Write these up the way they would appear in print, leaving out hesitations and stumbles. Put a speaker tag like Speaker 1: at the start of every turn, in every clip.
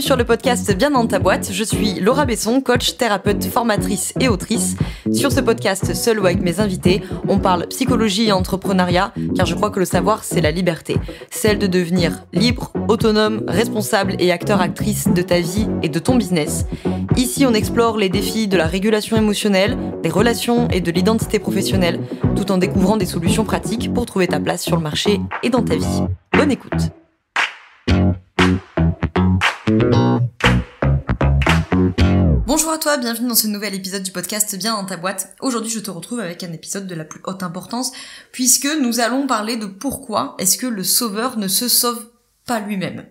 Speaker 1: sur le podcast Bien dans ta boîte, je suis Laura Besson, coach, thérapeute, formatrice et autrice. Sur ce podcast, seul ou avec mes invités, on parle psychologie et entrepreneuriat, car je crois que le savoir, c'est la liberté. Celle de devenir libre, autonome, responsable et acteur-actrice de ta vie et de ton business. Ici, on explore les défis de la régulation émotionnelle, des relations et de l'identité professionnelle, tout en découvrant des solutions pratiques pour trouver ta place sur le marché et dans ta vie. Bonne écoute. Bonjour à toi, bienvenue dans ce nouvel épisode du podcast Bien dans ta boîte. Aujourd'hui, je te retrouve avec un épisode de la plus haute importance, puisque nous allons parler de pourquoi est-ce que le sauveur ne se sauve pas lui-même.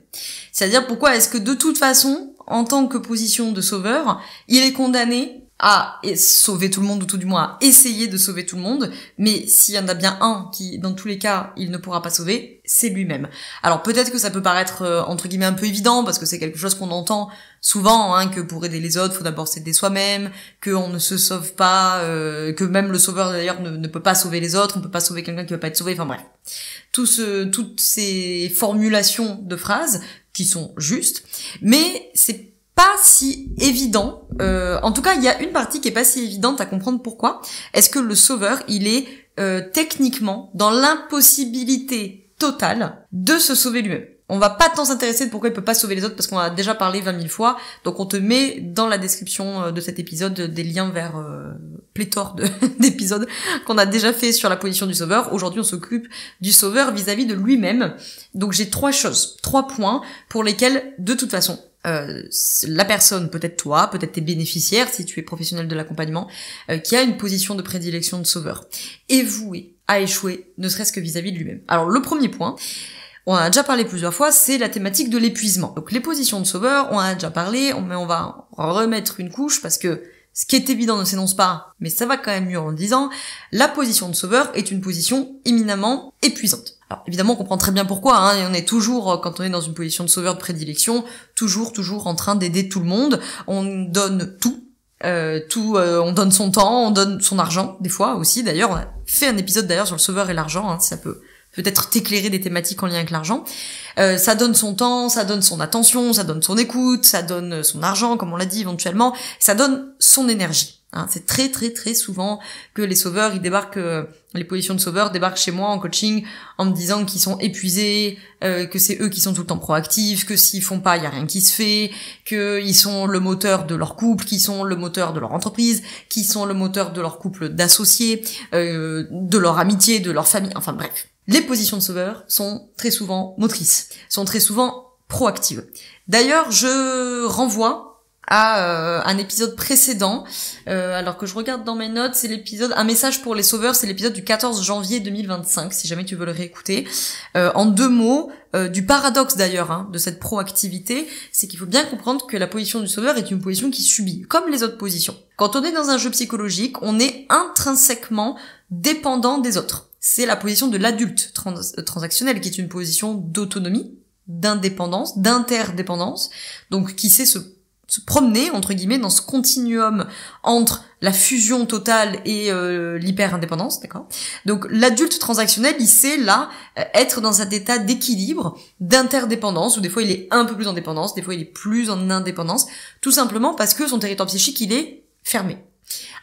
Speaker 1: C'est-à-dire pourquoi est-ce que de toute façon, en tant que position de sauveur, il est condamné à sauver tout le monde, ou tout du moins à essayer de sauver tout le monde, mais s'il y en a bien un qui, dans tous les cas, il ne pourra pas sauver, c'est lui-même. Alors peut-être que ça peut paraître, entre guillemets, un peu évident, parce que c'est quelque chose qu'on entend souvent, que pour aider les autres, faut d'abord s'aider soi-même, qu'on ne se sauve pas, que même le sauveur d'ailleurs ne peut pas sauver les autres, on peut pas sauver quelqu'un qui va pas être sauvé, enfin bref. Toutes ces formulations de phrases qui sont justes, mais c'est pas si évident. En tout cas, il y a une partie qui est pas si évidente à comprendre pourquoi. Est-ce que le sauveur, il est techniquement dans l'impossibilité totale de se sauver lui-même? On va pas tant s'intéresser de pourquoi il peut pas sauver les autres parce qu'on a déjà parlé 20 000 fois. Donc on te met dans la description de cet épisode des liens vers pléthore d'épisodes qu'on a déjà fait sur la position du sauveur. Aujourd'hui, on s'occupe du sauveur vis-à-vis de lui-même. Donc j'ai trois points pour lesquels, de toute façon, la personne, peut-être toi, peut-être tes bénéficiaires, si tu es professionnel de l'accompagnement, qui a une position de prédilection de sauveur, est voué à échouer, ne serait-ce que vis-à-vis de lui-même. Alors le premier point, on en a déjà parlé plusieurs fois, c'est la thématique de l'épuisement. Donc les positions de sauveur, on en a déjà parlé, mais on va remettre une couche parce que ce qui est évident ne s'énonce pas, mais ça va quand même mieux en le disant, la position de sauveur est une position éminemment épuisante. Alors évidemment on comprend très bien pourquoi, et on est toujours, quand on est dans une position de sauveur de prédilection, toujours en train d'aider tout le monde, on donne tout, on donne son temps, on donne son argent, des fois aussi d'ailleurs, on a fait un épisode d'ailleurs sur le sauveur et l'argent, si ça peut peut-être t'éclairer des thématiques en lien avec l'argent. Ça donne son temps, ça donne son attention, ça donne son écoute, ça donne son argent, comme on l'a dit éventuellement, ça donne son énergie. C'est très souvent que les sauveurs, ils débarquent, les positions de sauveurs débarquent chez moi en coaching en me disant qu'ils sont épuisés, que c'est eux qui sont tout le temps proactifs, que s'ils font pas, il y a rien qui se fait, qu'ils sont le moteur de leur couple, qu'ils sont le moteur de leur entreprise, qu'ils sont le moteur de leur couple d'associés, de leur amitié, de leur famille, enfin bref. Les positions de sauveur sont très souvent motrices, sont très souvent proactives. D'ailleurs, je renvoie à un épisode précédent, alors que je regarde dans mes notes, c'est l'épisode Un message pour les sauveurs, c'est l'épisode du 14 janvier 2025, si jamais tu veux le réécouter. En deux mots, du paradoxe d'ailleurs de cette proactivité, c'est qu'il faut bien comprendre que la position du sauveur est une position qui subit, comme les autres positions. Quand on est dans un jeu psychologique, on est intrinsèquement dépendant des autres. C'est la position de l'adulte transactionnel, qui est une position d'autonomie, d'indépendance, d'interdépendance, donc qui sait se promener, entre guillemets, dans ce continuum entre la fusion totale et l'hyper-indépendance, d'accord? Donc l'adulte transactionnel, il sait là être dans cet état d'équilibre, d'interdépendance, où des fois il est un peu plus en dépendance, des fois il est plus en indépendance, tout simplement parce que son territoire psychique, il est fermé.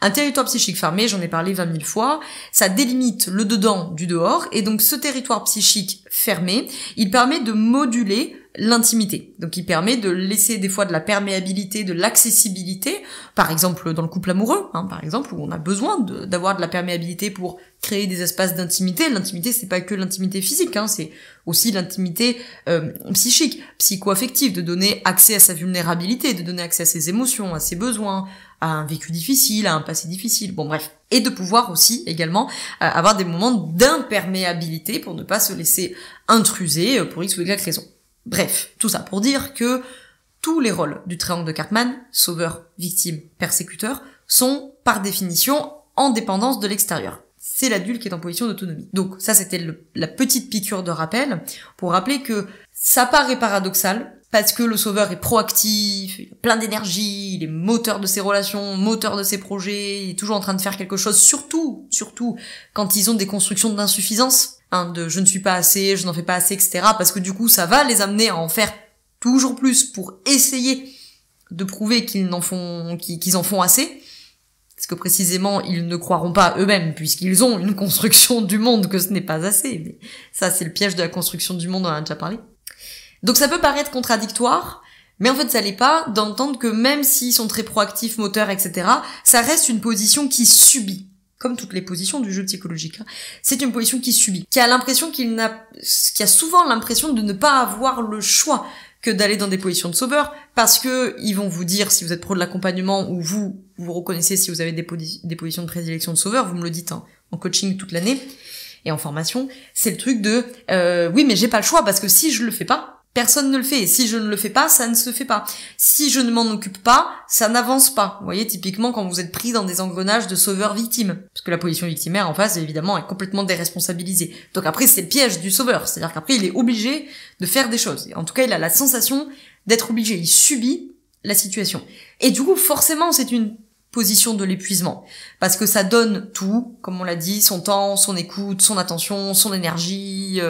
Speaker 1: Un territoire psychique fermé, j'en ai parlé 20 000 fois, ça délimite le dedans du dehors, et donc ce territoire psychique fermé, il permet de moduler l'intimité. Donc il permet de laisser des fois de la perméabilité, de l'accessibilité, par exemple dans le couple amoureux, par exemple, où on a besoin d'avoir de la perméabilité pour créer des espaces d'intimité. L'intimité, c'est pas que l'intimité physique, c'est aussi l'intimité psychique, psycho-affective, de donner accès à sa vulnérabilité, de donner accès à ses émotions, à ses besoins, à un vécu difficile, à un passé difficile, bon bref. Et de pouvoir aussi également avoir des moments d'imperméabilité pour ne pas se laisser intruser pour X ou Y raison. Bref, tout ça pour dire que tous les rôles du triangle de Karpman, sauveur, victime, persécuteur, sont par définition en dépendance de l'extérieur. C'est l'adulte qui est en position d'autonomie. Donc ça, c'était la petite piqûre de rappel pour rappeler que ça paraît paradoxal, parce que le sauveur est proactif, il a plein d'énergie, il est moteur de ses relations, moteur de ses projets, il est toujours en train de faire quelque chose, surtout quand ils ont des constructions d'insuffisance, de je ne suis pas assez, je n'en fais pas assez, etc. Parce que du coup, ça va les amener à en faire toujours plus pour essayer de prouver qu'ils en font assez, parce que précisément, ils ne croiront pas eux-mêmes, puisqu'ils ont une construction du monde que ce n'est pas assez. Mais ça, c'est le piège de la construction du monde, on en a déjà parlé. Donc ça peut paraître contradictoire, mais en fait ça l'est pas, d'entendre que même s'ils sont très proactifs, moteurs, etc., ça reste une position qui subit. Comme toutes les positions du jeu psychologique. C'est une position qui subit, qui a souvent l'impression de ne pas avoir le choix que d'aller dans des positions de sauveur, parce que ils vont vous dire si vous êtes pro de l'accompagnement ou vous reconnaissez si vous avez des positions de prédilection de sauveur, vous me le dites en coaching toute l'année et en formation, c'est le truc de oui mais j'ai pas le choix parce que si je le fais pas, personne ne le fait, et si je ne le fais pas, ça ne se fait pas. Si je ne m'en occupe pas, ça n'avance pas. Vous voyez, typiquement, quand vous êtes pris dans des engrenages de sauveur-victime. Parce que la position victimaire, en face, évidemment, est complètement déresponsabilisée. Donc après, c'est le piège du sauveur. C'est-à-dire qu'après, il est obligé de faire des choses. En tout cas, il a la sensation d'être obligé. Il subit la situation. Et du coup, forcément, c'est une position de l'épuisement. Parce que ça donne tout, comme on l'a dit, son temps, son écoute, son attention, son énergie,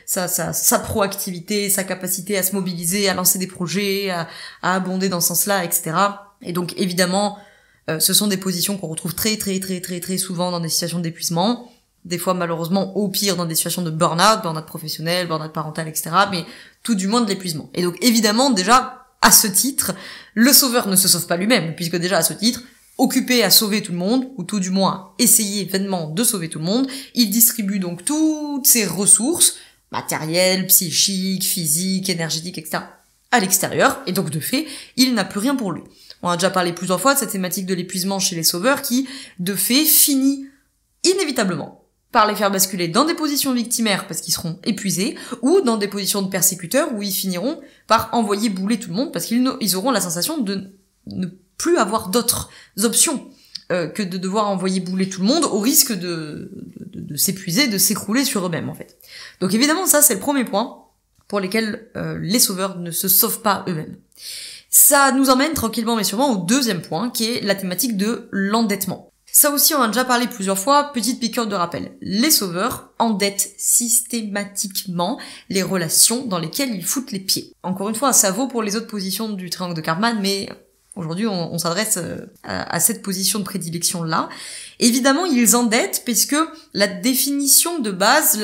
Speaker 1: sa proactivité, sa capacité à se mobiliser, à lancer des projets, à abonder dans ce sens-là, etc. Et donc, évidemment, ce sont des positions qu'on retrouve très, très, très, très, très souvent dans des situations d'épuisement. Des fois, malheureusement, au pire, dans des situations de burn-out professionnel, burn-out parental, etc. Mais tout du moins de l'épuisement. Et donc, évidemment, déjà, à ce titre, le sauveur ne se sauve pas lui-même, puisque déjà, à ce titre, occupé à sauver tout le monde, ou tout du moins essayer vainement de sauver tout le monde, il distribue donc toutes ses ressources, matérielles, psychiques, physiques, énergétiques, etc., à l'extérieur, et donc de fait, il n'a plus rien pour lui. On a déjà parlé plusieurs fois de cette thématique de l'épuisement chez les sauveurs qui, de fait, finit inévitablement par les faire basculer dans des positions victimaires parce qu'ils seront épuisés, ou dans des positions de persécuteurs où ils finiront par envoyer bouler tout le monde parce qu'ils auront la sensation de ne plus avoir d'autres options que de devoir envoyer bouler tout le monde au risque de s'épuiser, de s'écrouler sur eux-mêmes en fait. Donc évidemment ça c'est le premier point pour lesquels les sauveurs ne se sauvent pas eux-mêmes. Ça nous emmène tranquillement mais sûrement au deuxième point qui est la thématique de l'endettement. Ça aussi on en a déjà parlé plusieurs fois, petite piqûre de rappel. Les sauveurs endettent systématiquement les relations dans lesquelles ils foutent les pieds. Encore une fois ça vaut pour les autres positions du triangle de Karpman mais aujourd'hui, on s'adresse à cette position de prédilection-là. Évidemment, ils endettent puisque la définition de base,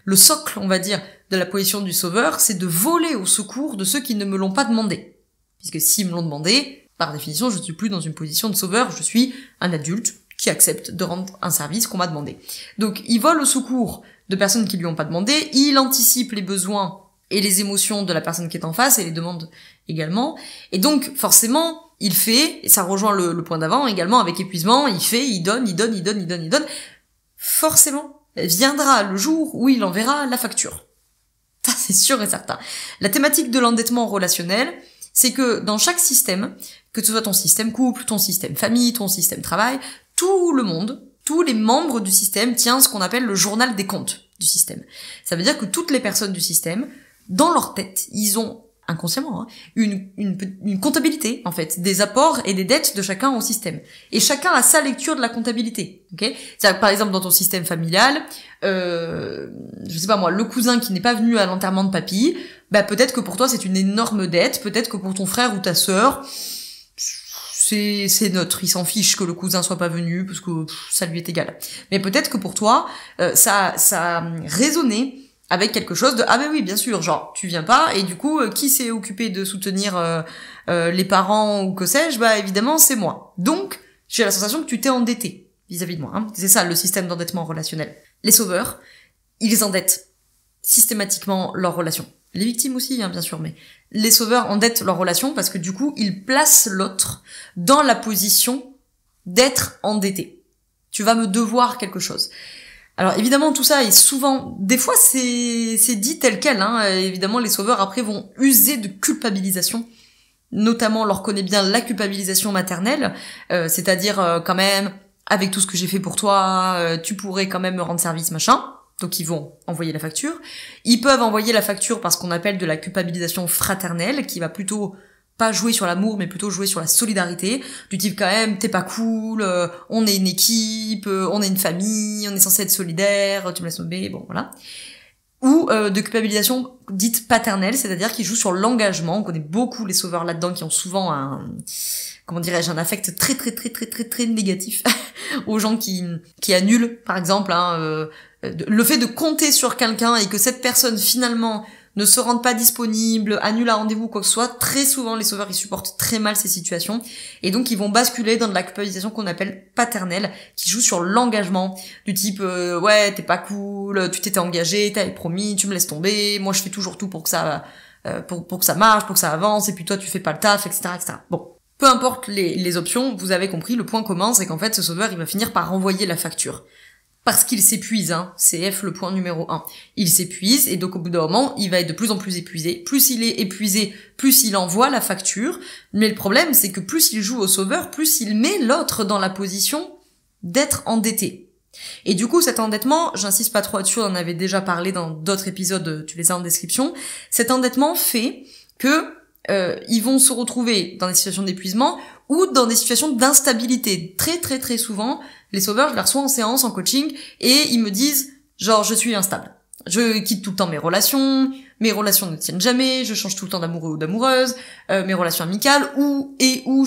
Speaker 1: le socle, on va dire, de la position du sauveur, c'est de voler au secours de ceux qui ne me l'ont pas demandé. Puisque s'ils me l'ont demandé, par définition, je ne suis plus dans une position de sauveur, je suis un adulte qui accepte de rendre un service qu'on m'a demandé. Donc, il vole au secours de personnes qui lui ont pas demandé, il anticipe les besoins et les émotions de la personne qui est en face, et les demandes également. Et donc, forcément, il fait, et ça rejoint le point d'avant également avec épuisement, il fait, il donne. Forcément, viendra le jour où il enverra la facture. Ça, c'est sûr et certain. La thématique de l'endettement relationnel, c'est que dans chaque système, que ce soit ton système couple, ton système famille, ton système travail, tout le monde, tous les membres du système tiennent ce qu'on appelle le journal des comptes du système. Ça veut dire que toutes les personnes du système, dans leur tête, ils ont inconsciemment, une comptabilité, en fait, des apports et des dettes de chacun au système. Et chacun a sa lecture de la comptabilité, ok? C'est-à-dire, par exemple, dans ton système familial, je sais pas moi, le cousin qui n'est pas venu à l'enterrement de papy, bah, peut-être que pour toi, c'est une énorme dette, peut-être que pour ton frère ou ta sœur, c'est neutre, il s'en fiche que le cousin soit pas venu, parce que ça lui est égal. Mais peut-être que pour toi, ça a résonné avec quelque chose de ah ben oui bien sûr genre tu viens pas et du coup qui s'est occupé de soutenir les parents ou que sais-je, bah évidemment c'est moi, donc j'ai la sensation que tu t'es endetté vis-à-vis de moi, hein. C'est ça le système d'endettement relationnel. Les sauveurs, ils endettent systématiquement leurs relations, les victimes aussi hein, bien sûr, mais les sauveurs endettent leurs relations parce que du coup ils placent l'autre dans la position d'être endetté. Tu vas me devoir quelque chose. Alors évidemment tout ça est souvent, des fois c'est dit tel quel, hein. Évidemment les sauveurs après vont user de culpabilisation, notamment on leur connaît bien la culpabilisation maternelle, c'est-à-dire quand même avec tout ce que j'ai fait pour toi, tu pourrais quand même me rendre service machin. Donc ils vont envoyer la facture. Ils peuvent envoyer la facture par ce qu'on appelle de la culpabilisation fraternelle, qui va plutôt pas jouer sur l'amour, mais plutôt jouer sur la solidarité, du type quand même, t'es pas cool, on est une équipe, on est une famille, on est censé être solidaire, tu me laisses tomber, bon voilà. ou de culpabilisation dite paternelle, c'est-à-dire qui joue sur l'engagement. On connaît beaucoup les sauveurs là-dedans qui ont souvent un affect très négatif aux gens qui annulent, par exemple, le fait de compter sur quelqu'un et que cette personne finalement ne se rende pas disponible, annule un rendez-vous, quoi que ce soit. Très souvent, les sauveurs, ils supportent très mal ces situations. Et donc, ils vont basculer dans de la culpabilisation qu'on appelle paternelle, qui joue sur l'engagement. Du type, ouais, t'es pas cool, tu t'étais engagé, t'avais promis, tu me laisses tomber, moi je fais toujours tout pour que ça, pour que ça marche, pour que ça avance, et puis toi tu fais pas le taf, etc., etc. Bon. Peu importe les options, vous avez compris, le point commun, c'est qu'en fait, ce sauveur, il va finir par renvoyer la facture. Parce qu'il s'épuise, c'est F le point numéro 1. Il s'épuise, et donc au bout d'un moment, il va être de plus en plus épuisé. Plus il est épuisé, plus il envoie la facture. Mais le problème, c'est que plus il joue au sauveur, plus il met l'autre dans la position d'être endetté. Et du coup, cet endettement, j'insiste pas trop là-dessus, on en avait déjà parlé dans d'autres épisodes, tu les as en description. Cet endettement fait que ils vont se retrouver dans des situations d'épuisement ou dans des situations d'instabilité. Très souvent, les sauveurs, je les reçois en séance, en coaching, et ils me disent, genre, je suis instable. Je quitte tout le temps mes relations ne tiennent jamais, je change tout le temps d'amoureux ou d'amoureuse, mes relations amicales, ou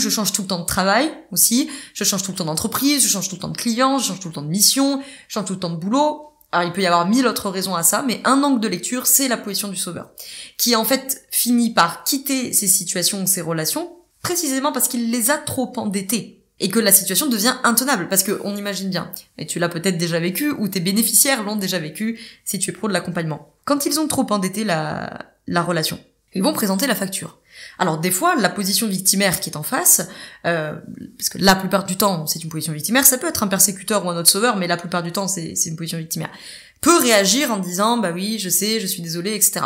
Speaker 1: je change tout le temps de travail aussi, je change tout le temps d'entreprise, je change tout le temps de clients, je change tout le temps de mission, je change tout le temps de boulot. Alors il peut y avoir 1000 autres raisons à ça, mais un angle de lecture, c'est la position du sauveur, qui en fait finit par quitter ces situations ou ces relations, précisément parce qu'il les a trop endettées, et que la situation devient intenable, parce que on imagine bien, et tu l'as peut-être déjà vécu, ou tes bénéficiaires l'ont déjà vécu, si tu es pro de l'accompagnement. Quand ils ont trop endetté la relation, ils vont présenter la facture. Alors des fois, la position victimaire qui est en face, parce que la plupart du temps, c'est une position victimaire, ça peut être un persécuteur ou un autre sauveur, mais la plupart du temps, c'est une position victimaire, peut réagir en disant « bah oui, je sais, je suis désolé, etc. »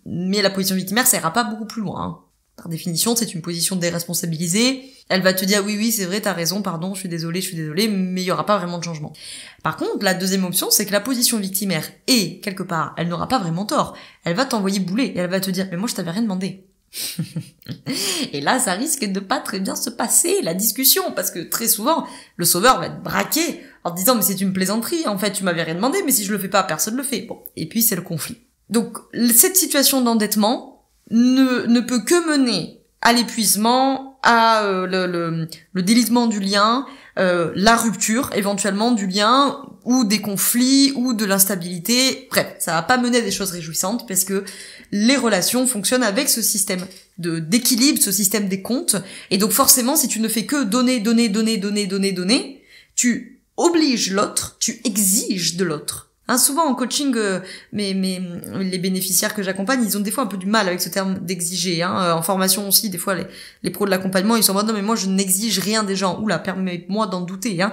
Speaker 1: Mais la position victimaire, ça ira pas beaucoup plus loin. Par définition, c'est une position déresponsabilisée. Elle va te dire « oui, c'est vrai, t'as raison, pardon, je suis désolé, mais il y aura pas vraiment de changement. » Par contre, la deuxième option, c'est que la position victimaire, et quelque part, elle n'aura pas vraiment tort. Elle va t'envoyer bouler, et elle va te dire « mais moi, je t'avais rien demandé. » Et là, ça risque de pas très bien se passer, la discussion, parce que très souvent, le sauveur va être braqué en disant « mais c'est une plaisanterie, en fait, tu m'avais rien demandé, mais si je le fais pas, personne le fait. » Bon, et puis c'est le conflit. Donc, cette situation d'endettement ne peut que mener à l'épuisement, à le délitement du lien, la rupture éventuellement du lien, ou des conflits, ou de l'instabilité. Bref, ça va pas mener à des choses réjouissantes, parce que les relations fonctionnent avec ce système d'équilibre, ce système des comptes, et donc forcément, si tu ne fais que donner, tu obliges l'autre, tu exiges de l'autre. Souvent en coaching, les bénéficiaires que j'accompagne, ils ont des fois un peu du mal avec ce terme d'exiger. En formation aussi, des fois, les pros de l'accompagnement, ils sont en mode « non mais moi je n'exige rien des gens ». Oula, permets-moi d'en douter.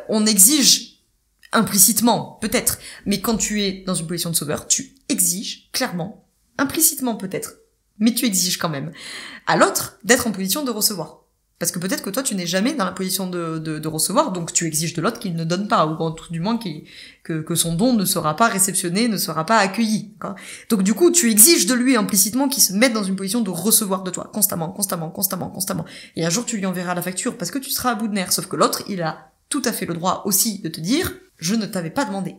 Speaker 1: On exige implicitement, peut-être. Mais quand tu es dans une position de sauveur, tu exiges clairement, implicitement peut-être, mais tu exiges quand même à l'autre d'être en position de recevoir. Parce que peut-être que toi, tu n'es jamais dans la position de recevoir, donc tu exiges de l'autre qu'il ne donne pas, ou tout du moins que son don ne sera pas réceptionné, ne sera pas accueilli. Donc du coup, tu exiges de lui implicitement qu'il se mette dans une position de recevoir de toi, constamment. Et un jour, tu lui enverras la facture, parce que tu seras à bout de nerfs. Sauf que l'autre, il a tout à fait le droit aussi de te dire « je ne t'avais pas demandé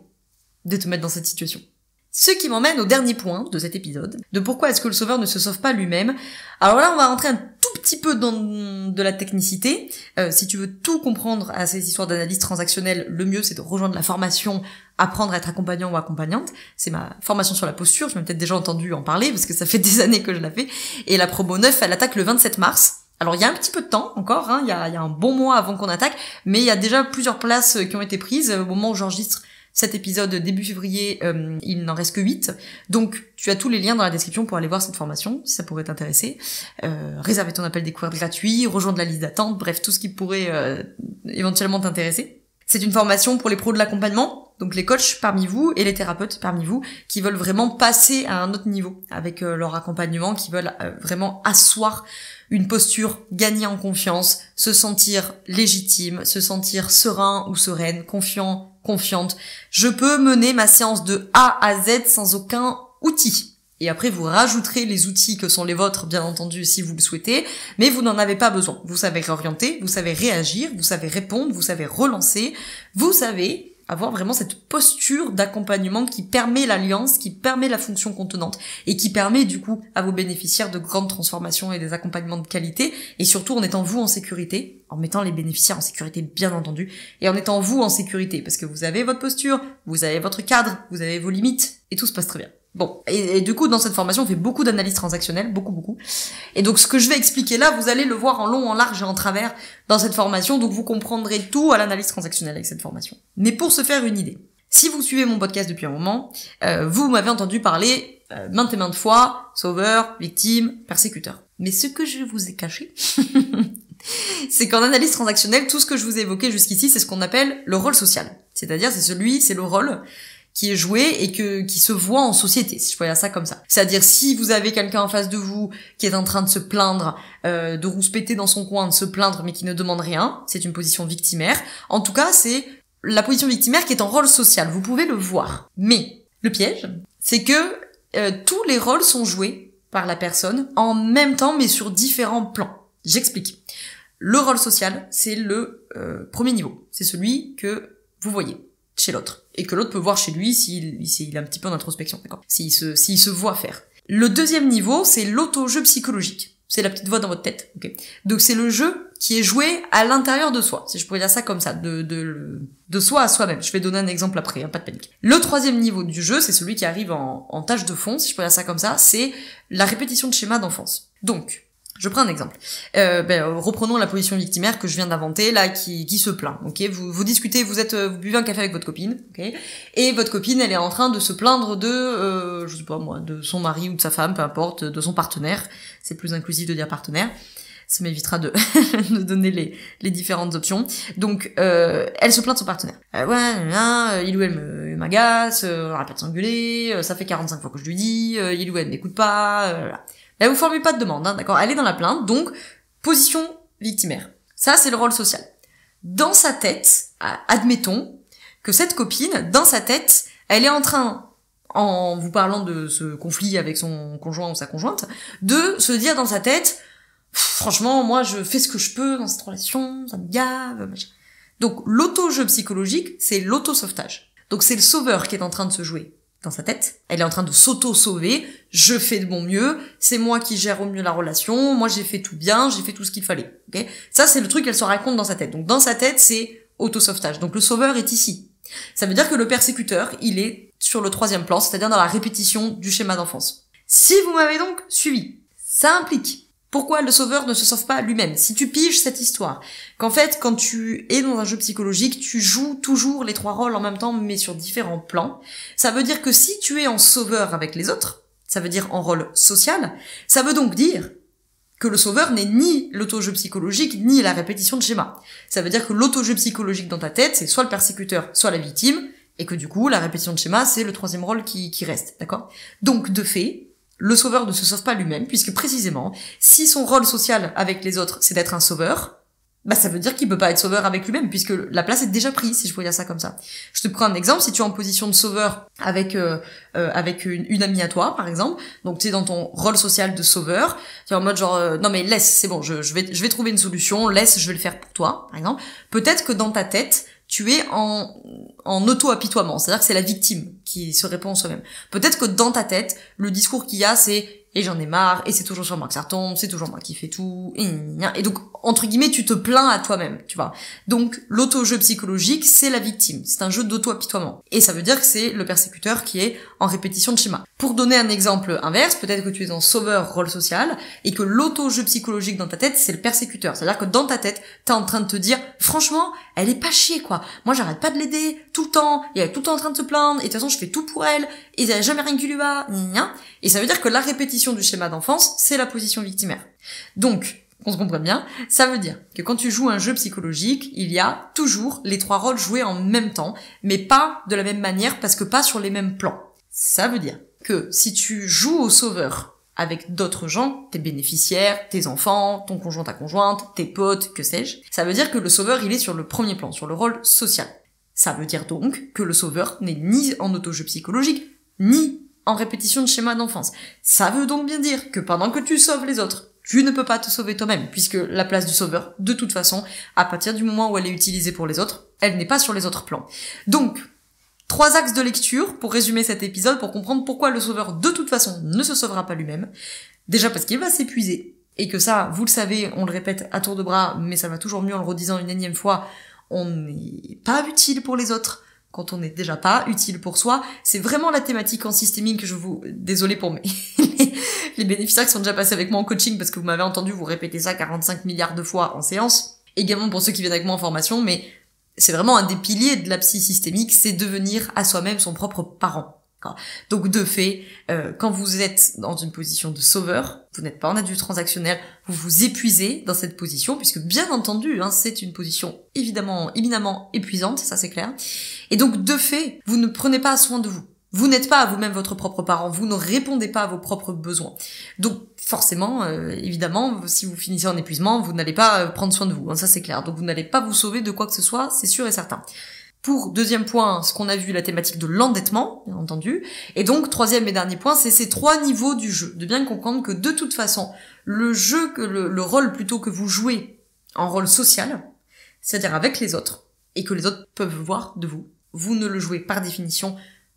Speaker 1: de te mettre dans cette situation ». Ce qui m'emmène au dernier point de cet épisode, de pourquoi est-ce que le sauveur ne se sauve pas lui-même. Alors là, on va rentrer un tout petit peu dans de la technicité. Si tu veux tout comprendre à ces histoires d'analyse transactionnelle, le mieux c'est de rejoindre la formation Apprendre à être accompagnant ou accompagnante. C'est ma formation sur la posture, je m'ai peut-être déjà entendu en parler, parce que ça fait des années que je la fais. Et la promo 9, elle attaque le 27 mars. Alors il y a un petit peu de temps encore, il y a un bon mois avant qu'on attaque, mais il y a déjà plusieurs places qui ont été prises au moment où j'enregistre cet épisode début février, il n'en reste que 8. Donc, tu as tous les liens dans la description pour aller voir cette formation, si ça pourrait t'intéresser. Réserver ton appel découverte gratuit, rejoindre la liste d'attente, bref, tout ce qui pourrait éventuellement t'intéresser. C'est une formation pour les pros de l'accompagnement, donc les coachs parmi vous et les thérapeutes parmi vous, qui veulent vraiment passer à un autre niveau avec leur accompagnement, qui veulent vraiment asseoir une posture, gagner en confiance, se sentir légitime, se sentir serein ou sereine, confiante. Je peux mener ma séance de A à Z sans aucun outil. Et après, vous rajouterez les outils que sont les vôtres, bien entendu, si vous le souhaitez, mais vous n'en avez pas besoin. Vous savez réorienter, vous savez réagir, vous savez répondre, vous savez relancer, vous savez avoir vraiment cette posture d'accompagnement qui permet l'alliance, qui permet la fonction contenante et qui permet du coup à vos bénéficiaires de grandes transformations et des accompagnements de qualité, et surtout en étant vous en sécurité, en mettant les bénéficiaires en sécurité bien entendu, et en étant vous en sécurité, parce que vous avez votre posture, vous avez votre cadre, vous avez vos limites, et tout se passe très bien. Bon, et du coup, dans cette formation, on fait beaucoup d'analyses transactionnelles, beaucoup. Et donc, ce que je vais expliquer là, vous allez le voir en long, en large et en travers dans cette formation, donc vous comprendrez tout à l'analyse transactionnelle avec cette formation. Mais pour se faire une idée, si vous suivez mon podcast depuis un moment, vous m'avez entendu parler maintes et maintes fois, sauveur, victime, persécuteur. Mais ce que je vous ai caché, c'est qu'en analyse transactionnelle, tout ce que je vous ai évoqué jusqu'ici, c'est ce qu'on appelle le rôle social. C'est-à-dire, c'est le rôle qui est joué et qui se voit en société, si je peux dire ça comme ça. C'est-à-dire, si vous avez quelqu'un en face de vous qui est en train de se plaindre, de rouspéter dans son coin, de se plaindre, mais qui ne demande rien, c'est une position victimaire. En tout cas, c'est la position victimaire qui est en rôle social. Vous pouvez le voir. Mais le piège, c'est que tous les rôles sont joués par la personne en même temps, mais sur différents plans. J'explique. Le rôle social, c'est le premier niveau. C'est celui que vous voyez chez l'autre, et que l'autre peut voir chez lui s'il a un petit peu d'introspection, d'accord, s'il se voit faire. Le deuxième niveau, c'est l'auto-jeu psychologique. C'est la petite voix dans votre tête, ok. Donc c'est le jeu qui est joué à l'intérieur de soi, si je pourrais dire ça comme ça, de soi à soi-même. Je vais donner un exemple après, hein, pas de panique. Le troisième niveau du jeu, c'est celui qui arrive en tâche de fond, si je pourrais dire ça comme ça, c'est la répétition de schémas d'enfance. Donc, je prends un exemple. Reprenons la position victimaire que je viens d'inventer, là, qui se plaint. Ok, vous discutez, vous buvez un café avec votre copine, ok, et votre copine, elle est en train de se plaindre de, je sais pas moi, de son mari ou de sa femme, peu importe, de son partenaire. C'est plus inclusif de dire partenaire. Ça m'évitera de donner les différentes options. Donc, elle se plaint de son partenaire. Il ou elle m'agace, on arrête pas de s'engueuler, ça fait 45 fois que je lui dis, il ou elle m'écoute pas, voilà. Là, vous formulez pas de demande, hein, d'accord. Elle est dans la plainte, donc position victimaire. Ça, c'est le rôle social. Dans sa tête, admettons que cette copine, dans sa tête, elle est en train, en vous parlant de ce conflit avec son conjoint ou sa conjointe, de se dire dans sa tête, franchement, moi, je fais ce que je peux dans cette relation, ça me gave, machin. Donc, l'auto-jeu psychologique, c'est l'auto-sauvetage. Donc, c'est le sauveur qui est en train de se jouer dans sa tête. Elle est en train de s'auto-sauver. Je fais de mon mieux. C'est moi qui gère au mieux la relation. Moi, j'ai fait tout bien. J'ai fait tout ce qu'il fallait. Okay, ça, c'est le truc qu'elle se raconte dans sa tête. Donc, dans sa tête, c'est auto-sauvetage. Donc, le sauveur est ici. Ça veut dire que le persécuteur, il est sur le troisième plan, c'est-à-dire dans la répétition du schéma d'enfance. Si vous m'avez donc suivi, ça implique pourquoi le sauveur ne se sauve pas lui-même. Si tu piges cette histoire, qu'en fait, quand tu es dans un jeu psychologique, tu joues toujours les trois rôles en même temps, mais sur différents plans, ça veut dire que si tu es en sauveur avec les autres, ça veut dire en rôle social, ça veut donc dire que le sauveur n'est ni l'auto-jeu psychologique, ni la répétition de schéma. Ça veut dire que l'auto-jeu psychologique dans ta tête, c'est soit le persécuteur, soit la victime, et que du coup, la répétition de schéma, c'est le troisième rôle qui reste, d'accord? Donc, de fait, le sauveur ne se sauve pas lui-même, puisque précisément, si son rôle social avec les autres, c'est d'être un sauveur, bah ça veut dire qu'il peut pas être sauveur avec lui-même, puisque la place est déjà prise, si je peux dire ça comme ça. Je te prends un exemple, si tu es en position de sauveur avec une amie à toi, par exemple, donc tu es dans ton rôle social de sauveur, tu es en mode genre non mais laisse, c'est bon, je vais trouver une solution, laisse, je vais le faire pour toi, par exemple. Peut-être que dans ta tête, tu es en auto-apitoiement, c'est-à-dire que c'est la victime qui se répond en soi-même. Peut-être que dans ta tête, le discours qu'il y a, c'est « et j'en ai marre, et c'est toujours sur moi que ça retombe, c'est toujours moi qui fais tout, et donc, entre guillemets, tu te plains à toi-même, tu vois. Donc, l'auto-jeu psychologique, c'est la victime, c'est un jeu d'auto-apitoiement. Et ça veut dire que c'est le persécuteur qui est en répétition de schéma. Pour donner un exemple inverse, peut-être que tu es en sauveur rôle social, et que l'auto-jeu psychologique dans ta tête, c'est le persécuteur. C'est-à-dire que dans ta tête, t'es en train de te dire « franchement, elle est pas chier, quoi. Moi, j'arrête pas de l'aider, tout le temps, et elle est tout le temps en train de se plaindre, et de toute façon, je fais tout pour elle, et il y a jamais rien qui lui va, et ça veut dire que la répétition du schéma d'enfance, c'est la position victimaire. Donc, qu'on se comprenne bien, ça veut dire que quand tu joues un jeu psychologique, il y a toujours les trois rôles joués en même temps, mais pas de la même manière parce que pas sur les mêmes plans. Ça veut dire que si tu joues au sauveur avec d'autres gens, tes bénéficiaires, tes enfants, ton conjoint, ta conjointe, tes potes, que sais-je, ça veut dire que le sauveur, il est sur le premier plan, sur le rôle social. Ça veut dire donc que le sauveur n'est ni en auto-jeu psychologique, ni en répétition de schéma d'enfance. Ça veut donc bien dire que pendant que tu sauves les autres, Tu ne peux pas te sauver toi-même, puisque la place du sauveur, de toute façon, à partir du moment où elle est utilisée pour les autres, elle n'est pas sur les autres plans. Donc, 3 axes de lecture pour résumer cet épisode, pour comprendre pourquoi le sauveur, de toute façon, ne se sauvera pas lui-même. Déjà parce qu'il va s'épuiser, et que ça, vous le savez, on le répète à tour de bras, mais ça va toujours mieux en le redisant une énième fois, on n'est pas utile pour les autres quand on n'est déjà pas utile pour soi. C'est vraiment la thématique en systémique que désolé pour les bénéficiaires qui sont déjà passés avec moi en coaching, parce que vous m'avez entendu vous répéter ça 45 milliards de fois en séance. Également pour ceux qui viennent avec moi en formation, mais c'est vraiment un des piliers de la psy systémique, c'est devenir à soi-même son propre parent. Donc de fait, quand vous êtes dans une position de sauveur, vous n'êtes pas en adulte transactionnel, vous vous épuisez dans cette position, puisque bien entendu, c'est une position éminemment épuisante, ça c'est clair. Et donc de fait, vous ne prenez pas soin de vous. Vous n'êtes pas à vous-même votre propre parent, vous ne répondez pas à vos propres besoins. Donc forcément, évidemment, si vous finissez en épuisement, vous n'allez pas prendre soin de vous, ça c'est clair. Donc vous n'allez pas vous sauver de quoi que ce soit, c'est sûr et certain. Pour deuxième point, ce qu'on a vu, la thématique de l'endettement, bien entendu. Et donc, troisième et dernier point, c'est ces 3 niveaux du jeu. De bien comprendre que de toute façon, le jeu, le rôle plutôt que vous jouez en rôle social, c'est-à-dire avec les autres, et que les autres peuvent voir de vous, vous ne le jouez par définition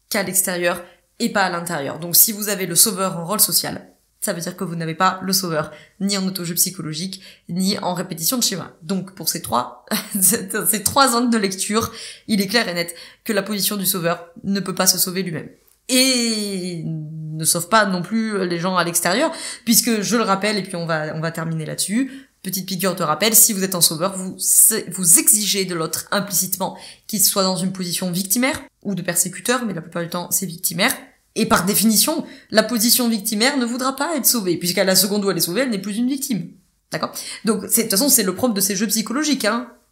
Speaker 1: qu'à l'extérieur et pas à l'intérieur. Donc si vous avez le sauveur en rôle social, ça veut dire que vous n'avez pas le sauveur, ni en auto-jeu psychologique, ni en répétition de schéma. Donc pour ces 3 angles de lecture, il est clair et net que la position du sauveur ne peut pas se sauver lui-même. Et ne sauve pas non plus les gens à l'extérieur, puisque je le rappelle, et puis on va terminer là-dessus, petite piqûre de rappel, si vous êtes en sauveur, vous exigez de l'autre implicitement qu'il soit dans une position victimaire, ou de persécuteur, mais la plupart du temps c'est victimaire. Et par définition, la position victimaire ne voudra pas être sauvée, puisqu'à la seconde où elle est sauvée, elle n'est plus une victime. D'accord ? Donc, de toute façon, c'est le propre de ces jeux psychologiques,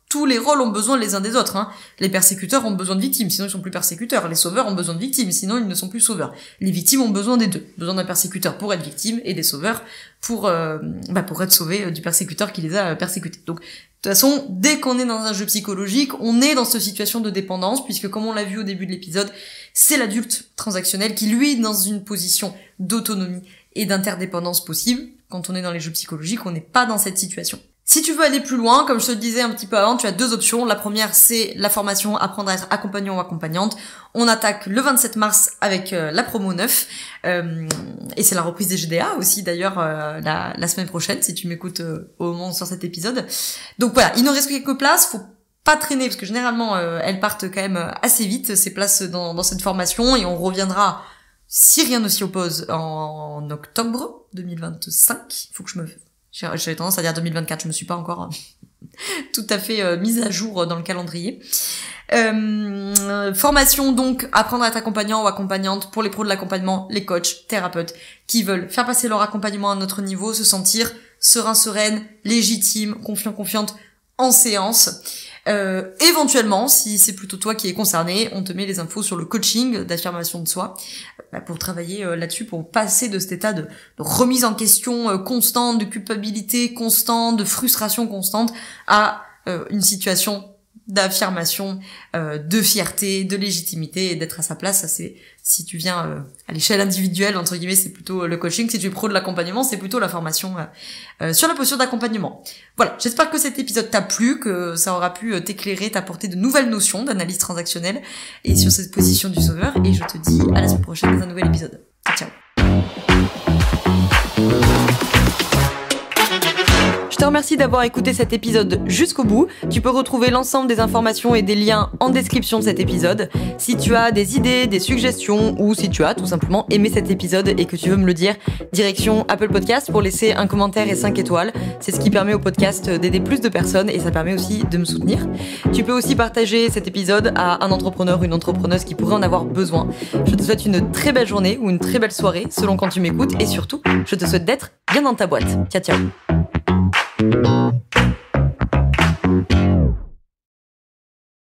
Speaker 1: Tous les rôles ont besoin les uns des autres, Les persécuteurs ont besoin de victimes, sinon ils sont plus persécuteurs. Les sauveurs ont besoin de victimes, sinon ils ne sont plus sauveurs. Les victimes ont besoin des deux. Besoin d'un persécuteur pour être victime, et des sauveurs pour être sauvés du persécuteur qui les a persécutés. Donc, de toute façon, dès qu'on est dans un jeu psychologique, on est dans cette situation de dépendance, puisque comme on l'a vu au début de l'épisode, c'est l'adulte transactionnel qui, lui, est dans une position d'autonomie et d'interdépendance possible. Quand on est dans les jeux psychologiques, on n'est pas dans cette situation. Si tu veux aller plus loin, comme je te le disais un petit peu avant, tu as 2 options. La première, c'est la formation Apprendre à être accompagnant ou accompagnante. On attaque le 27 mars avec la promo 9. Et c'est la reprise des GDA aussi, d'ailleurs, la semaine prochaine, si tu m'écoutes au moment sur cet épisode. Donc voilà, il nous reste quelques places. Faut pas traîner, parce que généralement, elles partent quand même assez vite, ces places dans cette formation. Et on reviendra, si rien ne s'y oppose, en octobre 2025. Faut que j'avais tendance à dire 2024, je me suis pas encore tout à fait mise à jour dans le calendrier. Formation donc, apprendre à être accompagnant ou accompagnante pour les pros de l'accompagnement, les coachs, thérapeutes, qui veulent faire passer leur accompagnement à un autre niveau, se sentir serein, sereine, légitime, confiant, confiante en séance. Éventuellement, si c'est plutôt toi qui es concerné, on te met les infos sur le coaching d'affirmation de soi pour travailler là-dessus, pour passer de cet état de remise en question constante, de culpabilité constante, de frustration constante à une situation d'affirmation, de fierté, de légitimité et d'être à sa place. Ça, c'est, si tu viens à l'échelle individuelle, entre guillemets, c'est plutôt le coaching. Si tu es pro de l'accompagnement, c'est plutôt la formation sur la posture d'accompagnement. Voilà, j'espère que cet épisode t'a plu, que ça aura pu t'éclairer, t'apporter de nouvelles notions d'analyse transactionnelle et sur cette position du sauveur. Et je te dis à la semaine prochaine dans un nouvel épisode. Ciao. Je te remercie d'avoir écouté cet épisode jusqu'au bout. Tu peux retrouver l'ensemble des informations et des liens en description de cet épisode. Si tu as des idées, des suggestions ou si tu as tout simplement aimé cet épisode et que tu veux me le dire, direction Apple Podcast pour laisser un commentaire et 5 étoiles. C'est ce qui permet au podcast d'aider plus de personnes et ça permet aussi de me soutenir. Tu peux aussi partager cet épisode à un entrepreneur ou une entrepreneuse qui pourrait en avoir besoin. Je te souhaite une très belle journée ou une très belle soirée selon quand tu m'écoutes et surtout, je te souhaite d'être bien dans ta boîte. Ciao, ciao.